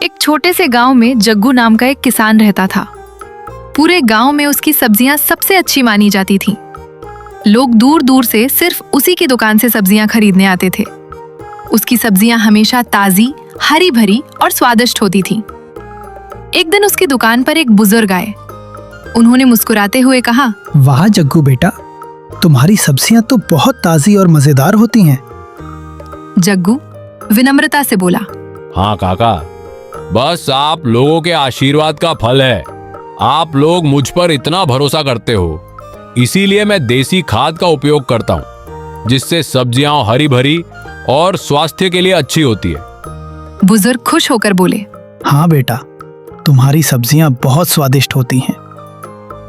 एक छोटे से गांव में जग्गू नाम का एक किसान रहता था। पूरे गांव में उसकी सब्जियां सबसे अच्छी मानी जाती थीं। लोग दूर दूर से सिर्फ उसी की दुकान से सब्जियां खरीदने आते थे। उसकी सब्जियां हमेशा ताजी, हरी भरी और स्वादिष्ट होती थीं। एक दिन उसकी दुकान पर एक बुजुर्ग आए। उन्होंने मुस्कुराते हुए कहा, वाह जग्गू बेटा, तुम्हारी सब्जियां तो बहुत ताजी और मजेदार होती हैं। जग्गू विनम्रता से बोला, हाँ काका, बस आप लोगों के आशीर्वाद का फल है। आप लोग मुझ पर इतना भरोसा करते हो, इसीलिए मैं देसी खाद का उपयोग करता हूँ, जिससे सब्जियां हरी भरी और स्वास्थ्य के लिए अच्छी होती है। बुजुर्ग खुश होकर बोले, हाँ बेटा, तुम्हारी सब्जियां बहुत स्वादिष्ट होती हैं।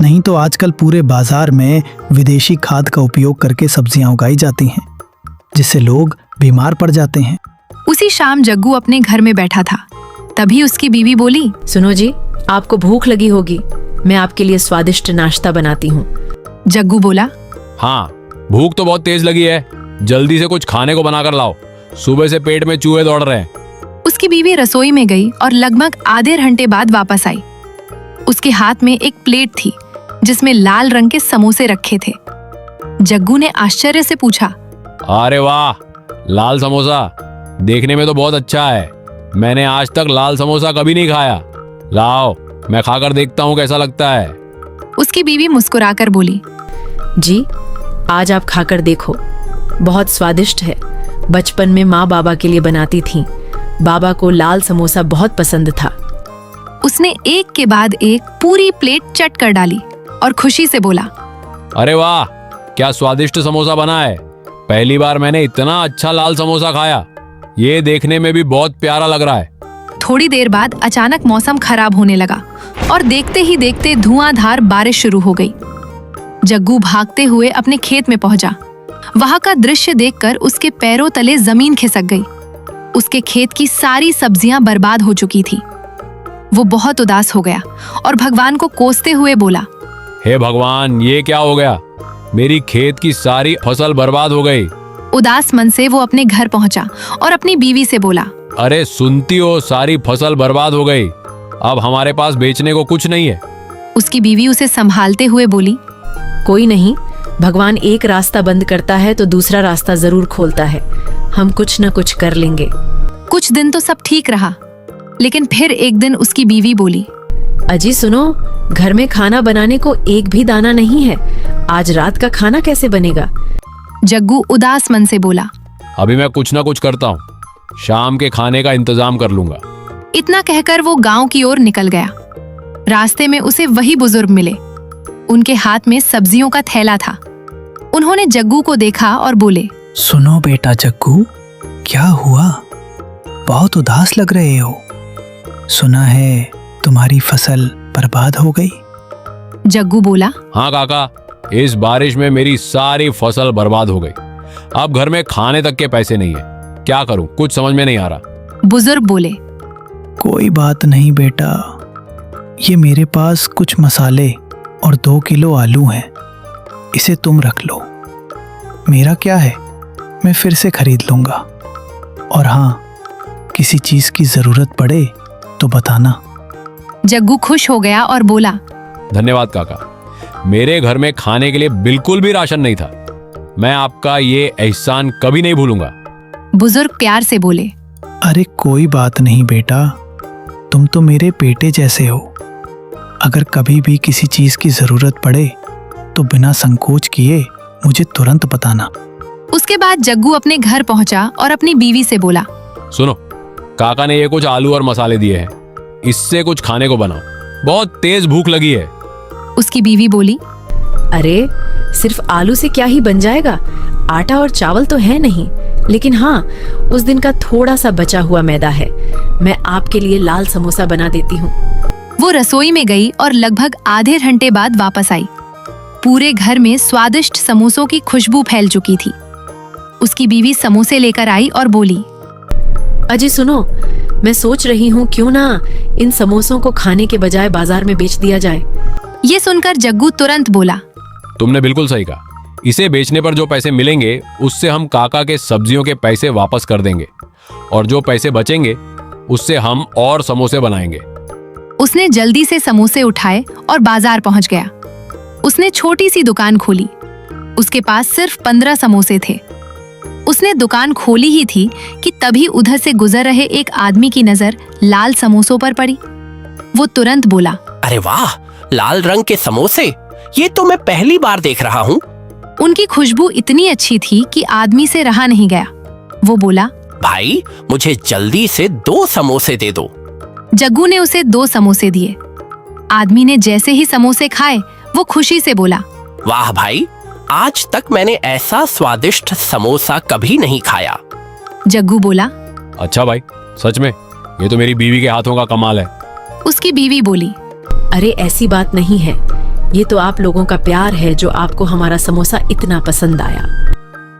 नहीं तो आजकल पूरे बाजार में विदेशी खाद का उपयोग करके सब्जियां उगाई जाती हैं, जिससे लोग बीमार पड़ जाते हैं। उसी शाम जग्गू अपने घर में बैठा था। तभी उसकी बीवी बोली, सुनो जी, आपको भूख लगी होगी, मैं आपके लिए स्वादिष्ट नाश्ता बनाती हूँ। जग्गू बोला, हाँ, भूख तो बहुत तेज लगी है, जल्दी से कुछ खाने को बनाकर लाओ, सुबह से पेट में चूहे दौड़ रहे हैं। उसकी बीवी रसोई में गई और लगभग आधे घंटे बाद वापस आई। उसके हाथ में एक प्लेट थी जिसमें लाल रंग के समोसे रखे थे। जग्गू ने आश्चर्य से पूछा, अरे वाह, लाल समोसा देखने में तो बहुत अच्छा है। मैंने आज तक लाल समोसा कभी नहीं खाया। लाओ, मैं खाकर देखता हूँ कैसा लगता है। उसकी बीवी मुस्कुराकर बोली, जी, आज आप खाकर देखो, बहुत स्वादिष्ट है। बचपन में माँ बाबा के लिए बनाती थीं। बाबा को लाल समोसा बहुत पसंद था। उसने एक के बाद एक पूरी प्लेट चट कर डाली और खुशी से बोला, अरे वाह, क्या स्वादिष्ट समोसा बना है। पहली बार मैंने इतना अच्छा लाल समोसा खाया। ये देखने में भी बहुत प्यारा लग रहा है। थोड़ी देर बाद अचानक मौसम खराब होने लगा और देखते ही देखते धुआंधार बारिश शुरू हो गई। जग्गू भागते हुए अपने खेत में पहुंचा। वहां का दृश्य देखकर उसके पैरों तले जमीन खिसक गई। उसके खेत की सारी सब्जियां बर्बाद हो चुकी थी। वो बहुत उदास हो गया और भगवान को कोसते हुए बोला, हे भगवान, ये क्या हो गया। मेरी खेत की सारी फसल बर्बाद हो गई। उदास मन से वो अपने घर पहुंचा और अपनी बीवी से बोला, अरे सुनती हो, सारी फसल बर्बाद हो गई। अब हमारे पास बेचने को कुछ नहीं है। उसकी बीवी उसे संभालते हुए बोली, कोई नहीं, भगवान एक रास्ता बंद करता है तो दूसरा रास्ता जरूर खोलता है। हम कुछ न कुछ कर लेंगे। कुछ दिन तो सब ठीक रहा, लेकिन फिर एक दिन उसकी बीवी बोली, अजी सुनो, घर में खाना बनाने को एक भी दाना नहीं है। आज रात का खाना कैसे बनेगा? जग्गू उदास मन से बोला, अभी मैं कुछ ना कुछ करता हूँ, शाम के खाने का इंतजाम कर लूंगा। इतना कहकर वो गांव की ओर निकल गया। रास्ते में उसे वही बुजुर्ग मिले। उनके हाथ में सब्जियों का थैला था। उन्होंने जग्गू को देखा और बोले, सुनो बेटा जग्गू, क्या हुआ? बहुत उदास लग रहे हो। सुना है तुम्हारी फसल बर्बाद हो गई। जग्गू बोला, हाँ काका, इस बारिश में मेरी सारी फसल बर्बाद हो गई। अब घर में खाने तक के पैसे नहीं है। क्या करूं, कुछ समझ में नहीं आ रहा। बुजुर्ग बोले, कोई बात नहीं बेटा, ये मेरे पास कुछ मसाले और 2 किलो आलू हैं, इसे तुम रख लो। मेरा क्या है, मैं फिर से खरीद लूंगा। और हाँ, किसी चीज की जरूरत पड़े तो बताना। जग्गू खुश हो गया और बोला, धन्यवाद काका, मेरे घर में खाने के लिए बिल्कुल भी राशन नहीं था। मैं आपका ये एहसान कभी नहीं भूलूंगा। बुजुर्ग प्यार से बोले, अरे कोई बात नहीं बेटा, तुम तो मेरे बेटे जैसे हो। अगर कभी भी किसी चीज की जरूरत पड़े तो बिना संकोच किए मुझे तुरंत बताना। उसके बाद जग्गू अपने घर पहुंचा और अपनी बीवी से बोला, सुनो, काका ने ये कुछ आलू और मसाले दिए हैं, इससे कुछ खाने को बनाओ, बहुत तेज भूख लगी है। उसकी बीवी बोली, अरे सिर्फ आलू से क्या ही बन जाएगा, आटा और चावल तो है नहीं। लेकिन हाँ, उस दिन का थोड़ा सा बचा हुआ मैदा है, मैं आपके लिए लाल समोसा बना देती हूँ। वो रसोई में गई और लगभग आधे घंटे बाद वापस आई। पूरे घर में स्वादिष्ट समोसों की खुशबू फैल चुकी थी। उसकी बीवी समोसे लेकर आई और बोली, अजी सुनो, मैं सोच रही हूँ क्यों ना इन समोसों को खाने के बजाय बाजार में बेच दिया जाए। ये सुनकर जग्गू तुरंत बोला, तुमने बिल्कुल सही कहा। इसे बेचने पर जो पैसे मिलेंगे उससे हम काका के सब्जियों के पैसे वापस कर देंगे, और जो पैसे बचेंगे उससे हम और समोसे बनाएंगे। उसने जल्दी से समोसे उठाए और बाजार पहुंच गया। उसने छोटी सी दुकान खोली। उसके पास सिर्फ 15 समोसे थे। उसने दुकान खोली ही थी कि तभी उधर से गुजर रहे एक आदमी की नजर लाल समोसों पर पड़ी। वो तुरंत बोला, अरे वाह, लाल रंग के समोसे, ये तो मैं पहली बार देख रहा हूँ। उनकी खुशबू इतनी अच्छी थी कि आदमी से रहा नहीं गया। वो बोला, भाई मुझे जल्दी से 2 समोसे दे दो। जग्गू ने उसे 2 समोसे दिए। आदमी ने जैसे ही समोसे खाए वो खुशी से बोला, वाह भाई, आज तक मैंने ऐसा स्वादिष्ट समोसा कभी नहीं खाया। जग्गू बोला। अच्छा भाई, सच में ये तो मेरी बीवी के हाथों का कमाल है। उसकी बीवी बोली, अरे ऐसी बात नहीं है, ये तो आप लोगों का प्यार है जो आपको हमारा समोसा इतना पसंद आया।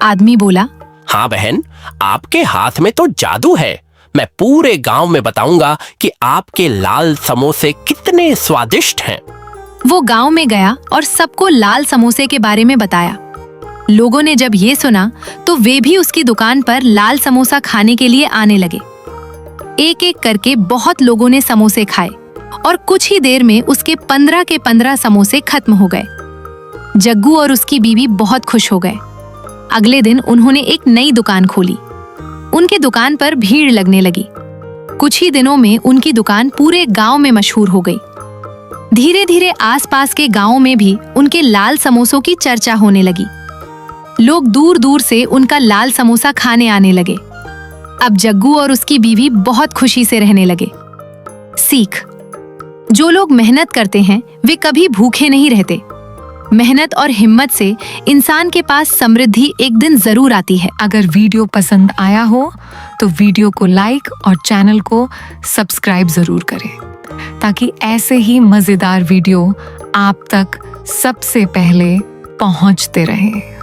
आदमी बोला, हाँ बहन, आपके हाथ में तो जादू है। मैं पूरे गांव में बताऊंगा कि आपके लाल समोसे कितने स्वादिष्ट हैं। वो गांव में गया और सबको लाल समोसे के बारे में बताया। लोगों ने जब ये सुना तो वे भी उसकी दुकान पर लाल समोसा खाने के लिए आने लगे। एक एक करके बहुत लोगों ने समोसे खाए और कुछ ही देर में उसके 15 के 15 समोसे खत्म हो गए। जग्गू और उसकी बीवी बहुत खुश हो गए। अगले दिन उन्होंने एक नई दुकान खोली। उनकी दुकान पर भीड़ लगने लगी। कुछ ही दिनों में उनकी दुकान पूरे गांव में मशहूर हो गई। धीरे धीरे आसपास के गांवों में भी उनके लाल समोसों की चर्चा होने लगी। लोग दूर दूर से उनका लाल समोसा खाने आने लगे। अब जग्गू और उसकी बीवी बहुत खुशी से रहने लगे। सीख: जो लोग मेहनत करते हैं वे कभी भूखे नहीं रहते। मेहनत और हिम्मत से इंसान के पास समृद्धि एक दिन जरूर आती है। अगर वीडियो पसंद आया हो तो वीडियो को लाइक और चैनल को सब्सक्राइब जरूर करें ताकि ऐसे ही मजेदार वीडियो आप तक सबसे पहले पहुंचते रहें।